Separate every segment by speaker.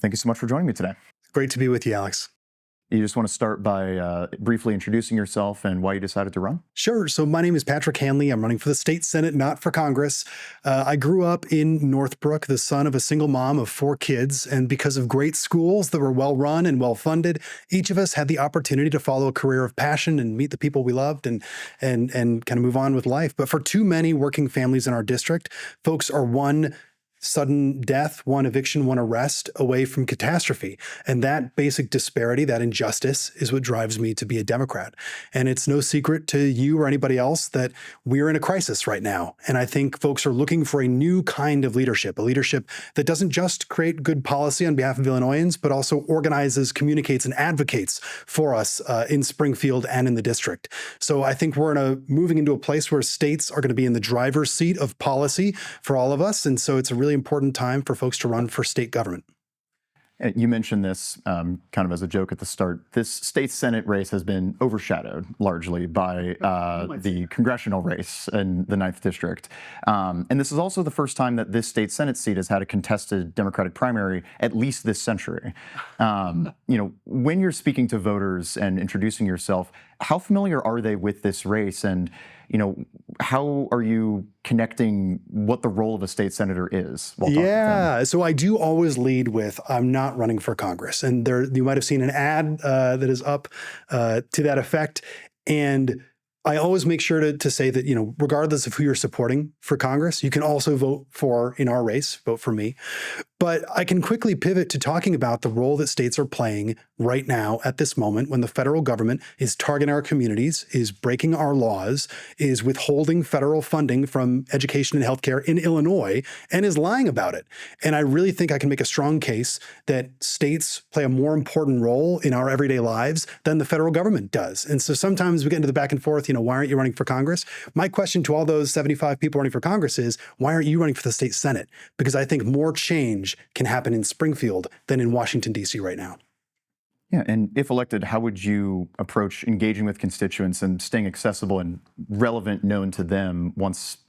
Speaker 1: Thank you so much for joining me today.
Speaker 2: Great to be with you, Alex.
Speaker 1: You just want to start by briefly introducing yourself and why you decided to run?
Speaker 2: Sure. So my name is Patrick Hanley. I'm running for the state Senate, not for Congress. I grew up in Northbrook, the son of a single mom of 4 kids. And because of great schools that were well run and well funded, each of us had the opportunity to follow a career of passion and meet the people we loved and kind of move on with life. But for too many working families in our district, folks are one sudden death, one eviction, one arrest away from catastrophe. And that basic disparity, that injustice, is what drives me to be a Democrat. And it's no secret to you or anybody else that we're in a crisis right now. And I think folks are looking for a new kind of leadership, a leadership that doesn't just create good policy on behalf of Illinoisans, but also organizes, communicates, and advocates for us in Springfield and in the district. So I think we're moving into a place where states are going to be in the driver's seat of policy for all of us. And so it's a really important time for folks to run for state government.
Speaker 1: You mentioned this kind of as a joke at the start. This state Senate race has been overshadowed largely by the congressional race in the 9th District. And this is also the first time that this state Senate seat has had a contested Democratic primary, at least this century. When you're speaking to voters and introducing yourself, how familiar are they with this race? And how are you connecting what the role of a state senator is?
Speaker 2: Yeah, so I do always lead with, I'm not running for Congress. And you might have seen an ad that is up to that effect. And I always make sure to say that, regardless of who you're supporting for Congress, you can also vote for, in our race, vote for me. But I can quickly pivot to talking about the role that states are playing right now at this moment when the federal government is targeting our communities, is breaking our laws, is withholding federal funding from education and healthcare in Illinois, and is lying about it. And I really think I can make a strong case that states play a more important role in our everyday lives than the federal government does. And so sometimes we get into the back and forth, why aren't you running for Congress? My question to all those 75 people running for Congress is, why aren't you running for the state Senate? Because I think more change can happen in Springfield than in Washington, D.C. right now.
Speaker 1: Yeah, and if elected, how would you approach engaging with constituents and staying accessible and relevant, known to them once,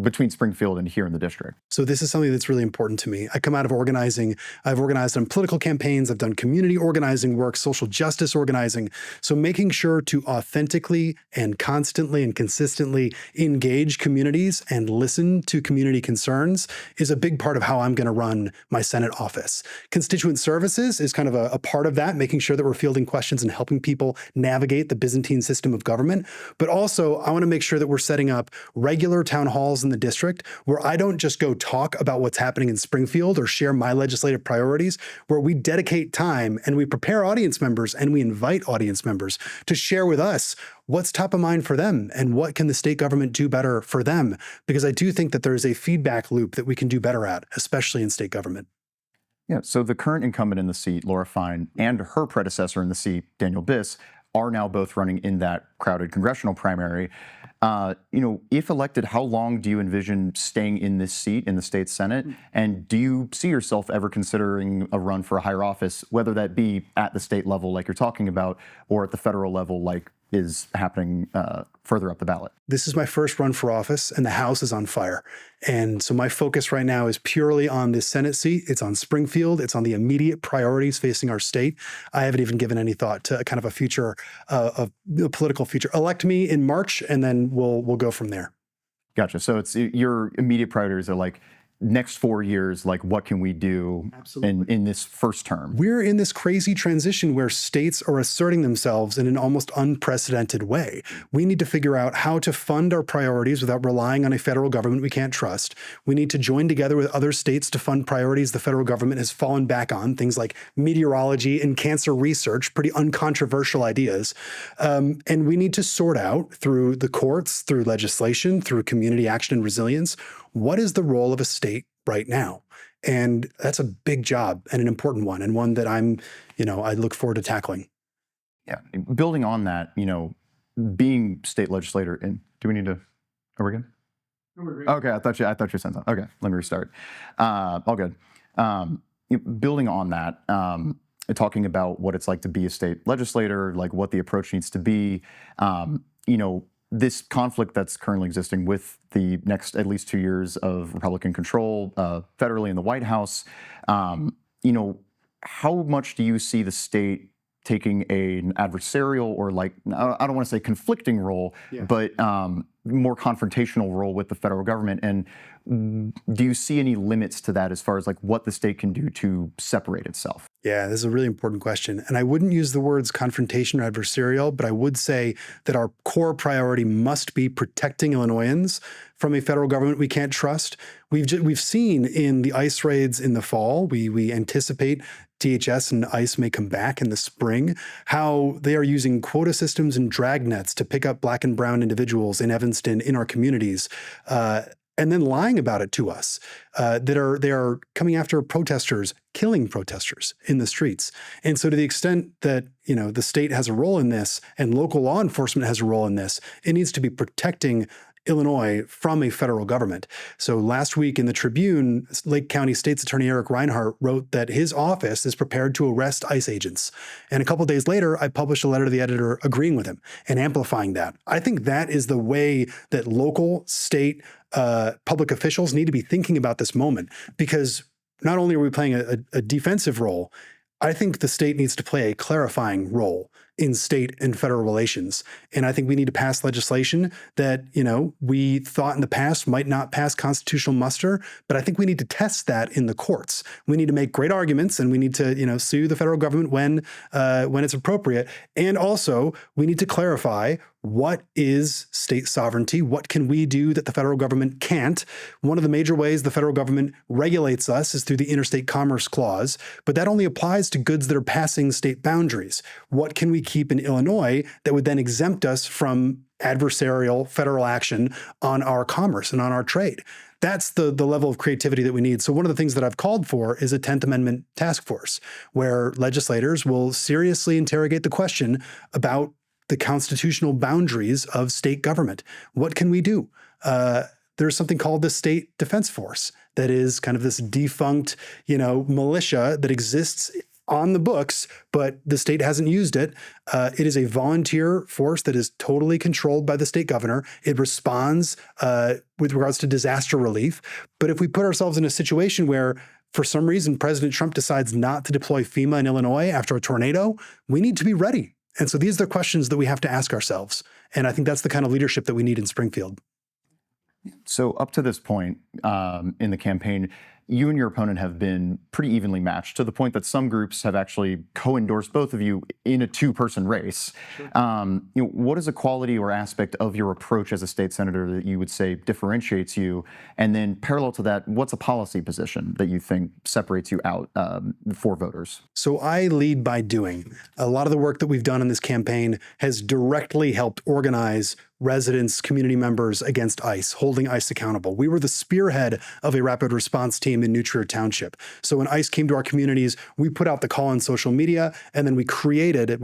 Speaker 1: between Springfield and here in the district?
Speaker 2: So this is something that's really important to me. I come out of organizing. I've organized on political campaigns. I've done community organizing work, social justice organizing. So making sure to authentically and constantly and consistently engage communities and listen to community concerns is a big part of how I'm going to run my Senate office. Constituent services is kind of a part of that, making sure that we're fielding questions and helping people navigate the Byzantine system of government. But also, I want to make sure that we're setting up regular town halls in the district where I don't just go talk about what's happening in Springfield or share my legislative priorities, where we dedicate time and we prepare audience members and we invite audience members to share with us what's top of mind for them and what can the state government do better for them. Because I do think that there's a feedback loop that we can do better at, especially in state government.
Speaker 1: Yeah, so the current incumbent in the seat, Laura Fine, and her predecessor in the seat, Daniel Biss, are now both running in that crowded congressional primary. If elected, how long do you envision staying in this seat in the state Senate? And do you see yourself ever considering a run for a higher office, whether that be at the state level like you're talking about, or at the federal level like is happening further up the ballot?
Speaker 2: This is my first run for office, and the House is on fire. And so my focus right now is purely on this Senate seat. It's on Springfield. It's on the immediate priorities facing our state. I haven't even given any thought to kind of a future, a political future. Elect me in March, and then we'll go from there.
Speaker 1: Gotcha. So it's your immediate priorities are like next 4 years, like what can we do in this first term?
Speaker 2: We're in this crazy transition where states are asserting themselves in an almost unprecedented way. We need to figure out how to fund our priorities without relying on a federal government we can't trust. We need to join together with other states to fund priorities the federal government has fallen back on, things like meteorology and cancer research, pretty uncontroversial ideas. And we need to sort out through the courts, through legislation, through community action and resilience, what is the role of a state right now? And that's a big job and an important one, and one that I look forward to tackling.
Speaker 1: Yeah. Building on that, being state legislator, and do we need to, are we good? Okay. I thought you sent that. Okay. Let me restart. All good. Building on that, talking about what it's like to be a state legislator, like what the approach needs to be, this conflict that's currently existing with the next at least 2 years of Republican control federally in the White House, how much do you see the state taking an adversarial or I don't want to say conflicting role, but more confrontational role with the federal government? And do you see any limits to that as far as what the state can do to separate itself?
Speaker 2: Yeah, this is a really important question. And I wouldn't use the words confrontation or adversarial, but I would say that our core priority must be protecting Illinoisans from a federal government we can't trust. We've seen in the ICE raids in the fall, we anticipate DHS and ICE may come back in the spring, how they are using quota systems and dragnets to pick up Black and brown individuals in Evanston, in our communities, and then lying about it to us. They are coming after protesters, killing protesters in the streets. And so to the extent that the state has a role in this and local law enforcement has a role in this, it needs to be protecting Illinois from a federal government. So last week in the Tribune, Lake County State's Attorney Eric Reinhart wrote that his office is prepared to arrest ICE agents. And a couple days later, I published a letter to the editor agreeing with him and amplifying that. I think that is the way that local, state, public officials need to be thinking about this moment, because not only are we playing a defensive role, I think the state needs to play a clarifying role in state and federal relations. And I think we need to pass legislation that, we thought in the past might not pass constitutional muster, but I think we need to test that in the courts. We need to make great arguments, and we need to, sue the federal government when it's appropriate. And also, we need to clarify what is state sovereignty? What can we do that the federal government can't? One of the major ways the federal government regulates us is through the Interstate Commerce Clause, but that only applies to goods that are passing state boundaries. What can we keep in Illinois that would then exempt us from adversarial federal action on our commerce and on our trade? That's the level of creativity that we need. So one of the things that I've called for is a 10th Amendment task force, where legislators will seriously interrogate the question about the constitutional boundaries of state government. What can we do? There's something called the State Defense Force that is kind of this defunct, militia that exists on the books, but the state hasn't used it. It is a volunteer force that is totally controlled by the state governor. It responds with regards to disaster relief. But if we put ourselves in a situation where, for some reason, President Trump decides not to deploy FEMA in Illinois after a tornado, we need to be ready. And so these are the questions that we have to ask ourselves. And I think that's the kind of leadership that we need in Springfield.
Speaker 1: So up to this point in the campaign, you and your opponent have been pretty evenly matched, to the point that some groups have actually co-endorsed both of you in a two-person race. Sure. What is a quality or aspect of your approach as a state senator that you would say differentiates you? And then parallel to that, what's a policy position that you think separates you out for voters? So
Speaker 2: I lead by doing. A lot of the work that we've done in this campaign has directly helped organize residents, community members against ICE, holding ICE accountable. We were the spearhead of a rapid response team in New Trier Township. So when ICE came to our communities, we put out the call on social media, and then we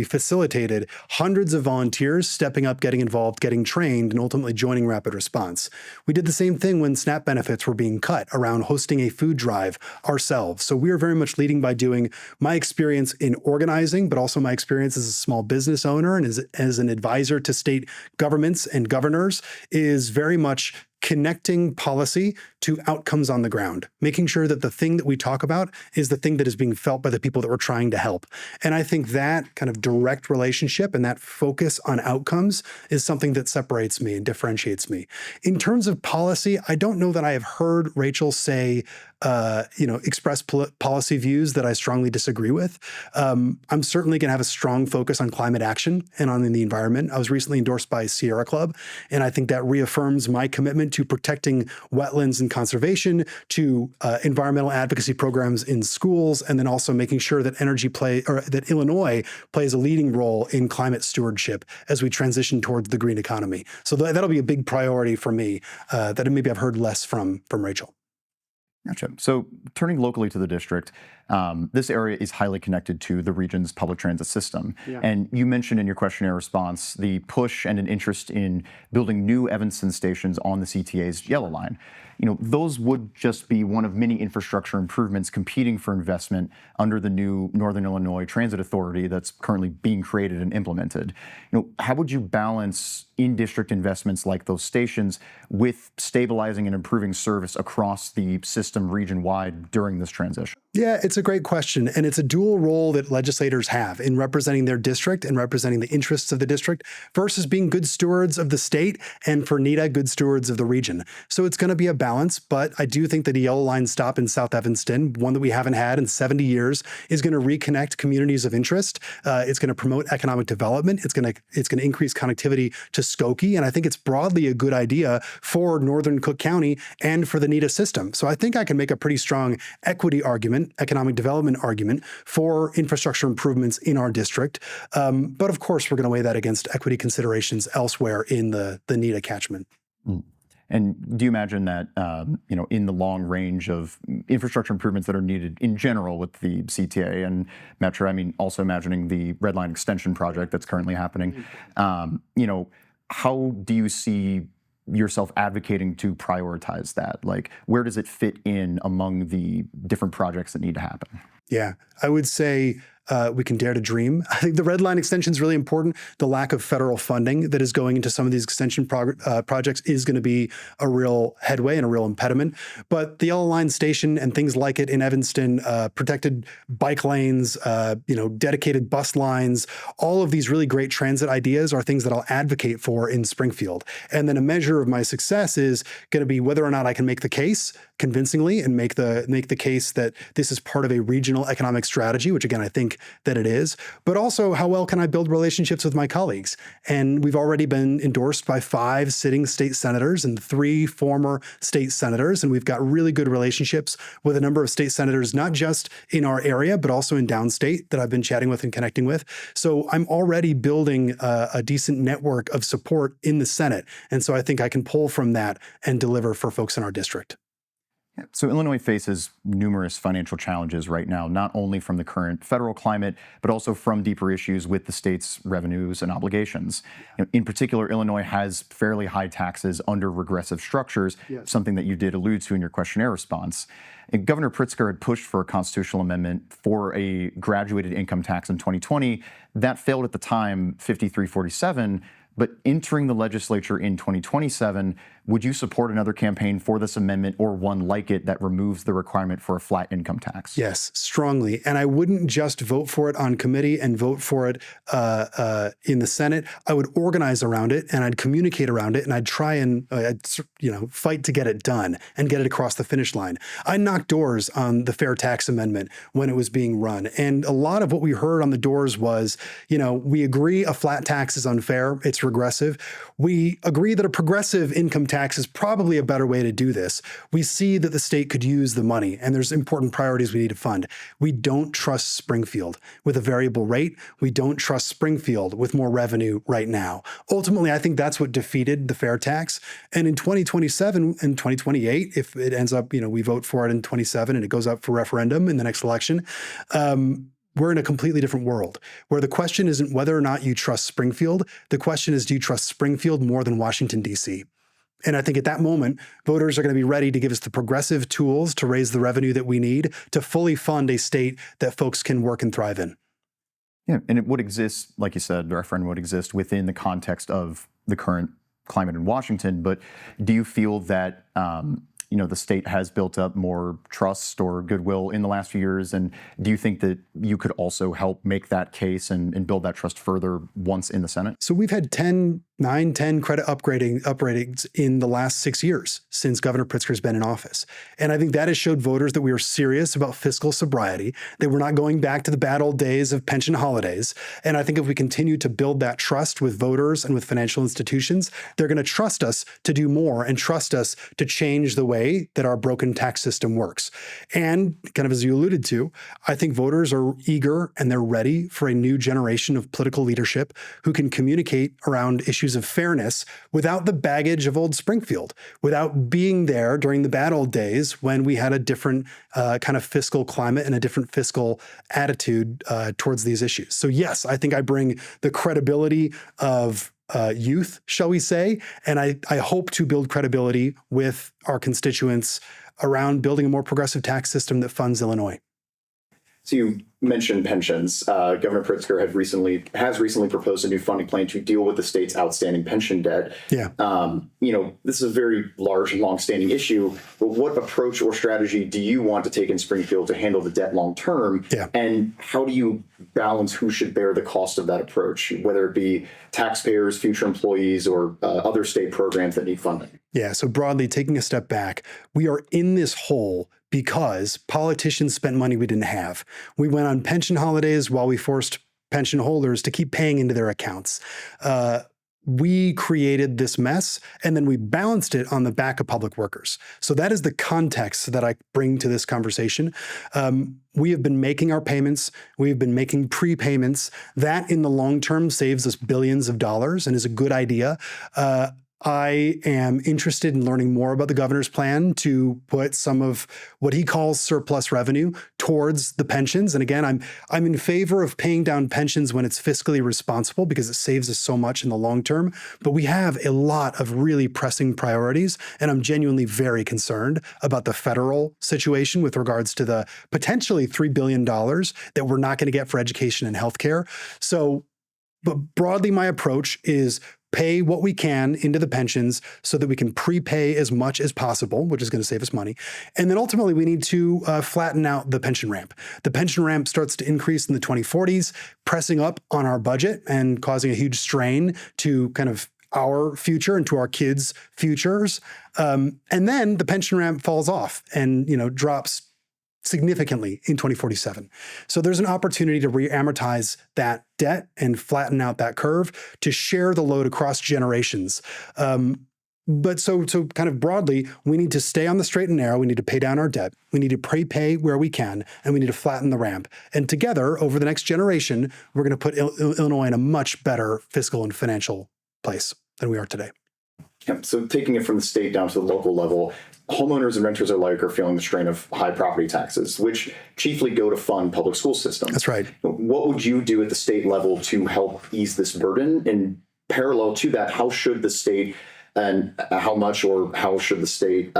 Speaker 2: facilitated hundreds of volunteers stepping up, getting involved, getting trained, and ultimately joining rapid response. We did the same thing when SNAP benefits were being cut around hosting a food drive ourselves. So we are very much leading by doing. My experience in organizing, but also my experience as a small business owner and as an advisor to state governments and governors, is very much connecting policy to outcomes on the ground, making sure that the thing that we talk about is the thing that is being felt by the people that we're trying to help. And I think that kind of direct relationship and that focus on outcomes is something that separates me and differentiates me. In terms of policy, I don't know that I have heard Rachel say, express policy views that I strongly disagree with. I'm certainly going to have a strong focus on climate action and on the environment. I was recently endorsed by Sierra Club, and I think that reaffirms my commitment to protecting wetlands and conservation, to environmental advocacy programs in schools, and then also making sure that that Illinois plays a leading role in climate stewardship as we transition towards the green economy. So that'll be a big priority for me that maybe I've heard less from Rachel.
Speaker 1: Gotcha. So turning locally to the district, this area is highly connected to the region's public transit system. Yeah. And you mentioned in your questionnaire response the push and an interest in building new Evanston stations on the CTA's Yellow Line. Those would just be one of many infrastructure improvements competing for investment under the new Northern Illinois Transit Authority that's currently being created and implemented. How would you balance in-district investments like those stations with stabilizing and improving service across the system region-wide during this transition?
Speaker 2: Yeah, it's a great question. And it's a dual role that legislators have in representing their district and representing the interests of the district versus being good stewards of the state and, for NEDA, good stewards of the region. So it's going to be a balance, but I do think that the yellow line stop in South Evanston, one that we haven't had in 70 years, is going to reconnect communities of interest. It's going to promote economic development. It's going to increase connectivity to Skokie. And I think it's broadly a good idea for Northern Cook County and for the NEDA system. So I think I can make a pretty strong equity argument, economic development argument for infrastructure improvements in our district. But of course, we're going to weigh that against equity considerations elsewhere in the NEDA catchment.
Speaker 1: Mm. And do you imagine that, in the long range of infrastructure improvements that are needed in general with the CTA and Metro, also imagining the Red Line Extension project that's currently happening, how do you see yourself advocating to prioritize that? Like, where does it fit in among the different projects that need to happen?
Speaker 2: Yeah, I would say we can dare to dream. I think the Red Line extension is really important. The lack of federal funding that is going into some of these extension projects is going to be a real headway and a real impediment. But the Yellow Line station and things like it in Evanston, protected bike lanes, dedicated bus lines, all of these really great transit ideas are things that I'll advocate for in Springfield. And then a measure of my success is going to be whether or not I can make the case convincingly and make the case that this is part of a regional economic strategy, which again, I think that it is, but also how well can I build relationships with my colleagues? And we've already been endorsed by 5 sitting state senators and 3 former state senators. And we've got really good relationships with a number of state senators, not just in our area, but also in downstate that I've been chatting with and connecting with. So I'm already building a decent network of support in the Senate. And so I think I can pull from that and deliver for folks in our district.
Speaker 1: So Illinois faces numerous financial challenges right now, not only from the current federal climate, but also from deeper issues with the state's revenues and obligations. In particular, Illinois has fairly high taxes under regressive structures, yes, something that you did allude to in your questionnaire response. And Governor Pritzker had pushed for a constitutional amendment for a graduated income tax in 2020. That failed at the time, 53-47. But entering the legislature in 2027, would you support another campaign for this amendment or one like it that removes the requirement for a flat income tax?
Speaker 2: Yes, strongly. And I wouldn't just vote for it on committee and vote for it in the Senate. I would organize around it and I'd communicate around it and I'd try and fight to get it done and get it across the finish line. I knocked doors on the Fair Tax Amendment when it was being run. And a lot of what we heard on the doors was, we agree a flat tax is unfair. It's regressive. We agree that a progressive income tax is probably a better way to do this. We see that the state could use the money and there's important priorities we need to fund. We don't trust Springfield with a variable rate. We don't trust Springfield with more revenue right now. Ultimately, I think that's what defeated the fair tax. And in 2027 and 2028, if it ends up, we vote for it in 27 and it goes up for referendum in the next election, we're in a completely different world where the question isn't whether or not you trust Springfield. The question is, do you trust Springfield more than Washington, D.C.? And I think at that moment, voters are going to be ready to give us the progressive tools to raise the revenue that we need to fully fund a state that folks can work and thrive in.
Speaker 1: Yeah, and it would exist, like you said, the referendum would exist within the context of the current climate in Washington. But do you feel that the state has built up more trust or goodwill in the last few years? And do you think that you could also help make that case and build that trust further once in the Senate? So
Speaker 2: we've had 9, 10 credit upgradings in the last 6 years since Governor Pritzker's been in office. And I think that has showed voters that we are serious about fiscal sobriety, that we're not going back to the bad old days of pension holidays. And I think if we continue to build that trust with voters and with financial institutions, they're going to trust us to do more and trust us to change the way that our broken tax system works. And kind of as you alluded to, I think voters are eager and they're ready for a new generation of political leadership who can communicate around issues of fairness without the baggage of old Springfield, without being there during the bad old days when we had a different kind of fiscal climate and a different fiscal attitude towards these issues. So yes, I think I bring the credibility of youth, shall we say, and I hope to build credibility with our constituents around building a more progressive tax system that funds Illinois.
Speaker 1: So you mentioned pensions. Governor Pritzker has recently proposed a new funding plan to deal with the state's outstanding pension debt.
Speaker 2: Yeah.
Speaker 1: This is a very large and long-standing issue, but what approach or strategy do you want to take in Springfield to handle the debt long-term?
Speaker 2: Yeah.
Speaker 1: And how do you balance who should bear the cost of that approach, whether it be taxpayers, future employees, or other state programs that need funding?
Speaker 2: Yeah. So broadly, taking a step back, we are in this hole because politicians spent money we didn't have. We went on pension holidays while we forced pension holders to keep paying into their accounts. We created this mess, and then we balanced it on the back of public workers. So that is the context that I bring to this conversation. We have been making our payments. We've been making prepayments. That in the long term saves us billions of dollars and is a good idea. I am interested in learning more about the governor's plan to put some of what he calls surplus revenue towards the pensions. And again, I'm in favor of paying down pensions when it's fiscally responsible because it saves us so much in the long term. But we have a lot of really pressing priorities, and I'm genuinely very concerned about the federal situation with regards to the potentially $3 billion that we're not going to get for education and healthcare. But broadly, my approach is pay what we can into the pensions so that we can prepay as much as possible, which is going to save us money. And then ultimately, we need to flatten out the pension ramp. The pension ramp starts to increase in the 2040s, pressing up on our budget and causing a huge strain to kind of our future and to our kids' futures. And then the pension ramp falls off and drops significantly in 2047. So there's an opportunity to re-amortize that debt and flatten out that curve to share the load across generations. But so kind of broadly, we need to stay on the straight and narrow. We need to pay down our debt. We need to prepay where we can, and we need to flatten the ramp. And together, over the next generation, we're going to put Illinois in a much better fiscal and financial place than we are today.
Speaker 1: Yeah, so taking it from the state down to the local level, homeowners and renters alike are feeling the strain of high property taxes, which chiefly go to fund public school systems.
Speaker 2: That's right.
Speaker 1: What would you do at the state level to help ease this burden? And parallel to that, how should the state and how should the state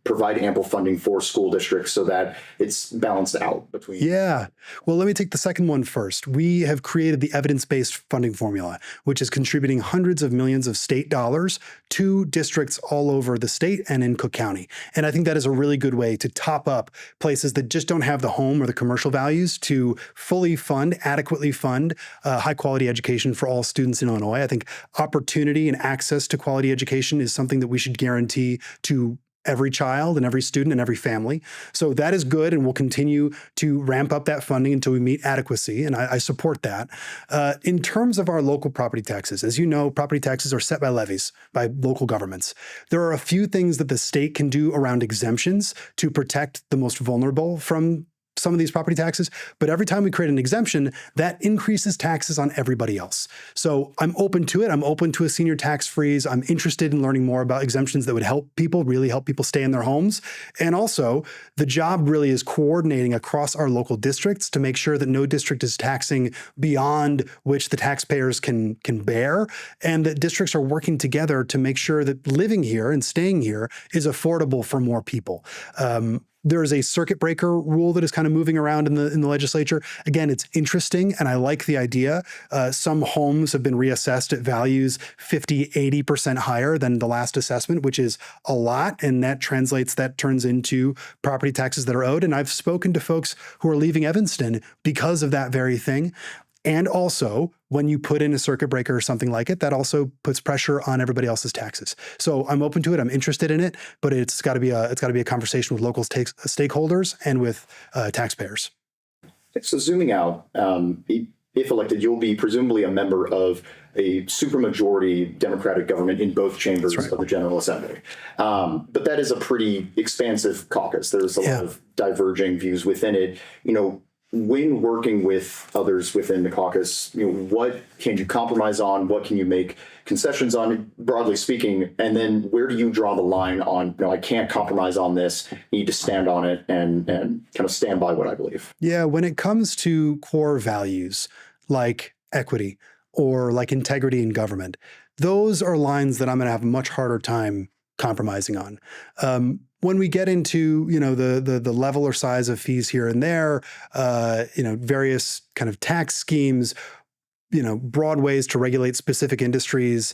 Speaker 1: provide ample funding for school districts so that it's balanced out between?
Speaker 2: Yeah. Well, let me take the second one first. We have created the evidence-based funding formula, which is contributing hundreds of millions of state dollars to districts all over the state and in Cook County. And I think that is a really good way to top up places that just don't have the home or the commercial values to fully fund, adequately fund high-quality education for all students in Illinois. I think opportunity and access to quality education is something that we should guarantee to every child and every student and every family. So that is good, and we'll continue to ramp up that funding until we meet adequacy, and I support that. In terms of our local property taxes, as you know, property taxes are set by levies by local governments. There are a few things that the state can do around exemptions to protect the most vulnerable from some of these property taxes, but every time we create an exemption, that increases taxes on everybody else. So I'm open to it. I'm open to a senior tax freeze. I'm interested in learning more about exemptions that would really help people stay in their homes. And also, the job really is coordinating across our local districts to make sure that no district is taxing beyond which the taxpayers can bear, and that districts are working together to make sure that living here and staying here is affordable for more people. There is a circuit breaker rule that is kind of moving around in the legislature. Again, it's interesting, and I like the idea. Some homes have been reassessed at values 50, 80% higher than the last assessment, which is a lot, and that turns into property taxes that are owed. And I've spoken to folks who are leaving Evanston because of that very thing. And also, when you put in a circuit breaker or something like it, that also puts pressure on everybody else's taxes. So I'm open to it. I'm interested in it, but it's got to be a conversation with local stakeholders and with taxpayers.
Speaker 1: So zooming out, if elected, you'll be presumably a member of a supermajority Democratic government in both chambers of the General Assembly. But that is a pretty expansive caucus. There's a lot of diverging views within it. When working with others within the caucus, what can you compromise on? What can you make concessions on, broadly speaking? And then where do you draw the line on, I can't compromise on this, need to stand on it and kind of stand by what I believe?
Speaker 2: Yeah, when it comes to core values like equity or like integrity in government, those are lines that I'm going to have a much harder time compromising on. When we get into, the level or size of fees here and there, various kind of tax schemes, broad ways to regulate specific industries,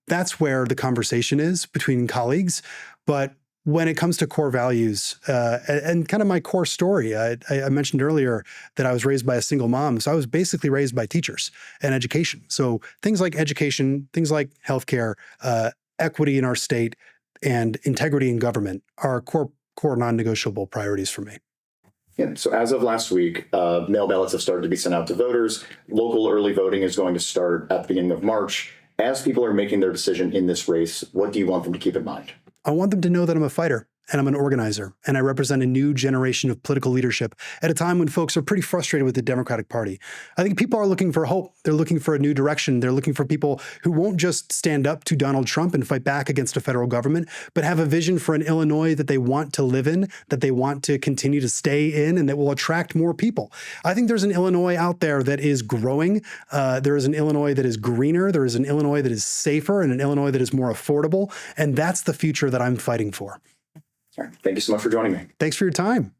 Speaker 2: that's where the conversation is between colleagues. But when it comes to core values and kind of my core story, I mentioned earlier that I was raised by a single mom. So I was basically raised by teachers and education. So things like education, things like healthcare, equity in our state, and integrity in government are core non-negotiable priorities for me.
Speaker 3: Yeah, so as of last week, mail ballots have started to be sent out to voters. Local early voting is going to start at the beginning of March. As people are making their decision in this race, what do you want them to keep in mind?
Speaker 2: I want them to know that I'm a fighter and I'm an organizer, and I represent a new generation of political leadership at a time when folks are pretty frustrated with the Democratic Party. I think people are looking for hope. They're looking for a new direction. They're looking for people who won't just stand up to Donald Trump and fight back against a federal government, but have a vision for an Illinois that they want to live in, that they want to continue to stay in, and that will attract more people. I think there's an Illinois out there that is growing. There is an Illinois that is greener. There is an Illinois that is safer, and an Illinois that is more affordable. And that's the future that I'm fighting for.
Speaker 3: All right. Thank you so much for joining me.
Speaker 2: Thanks for your time.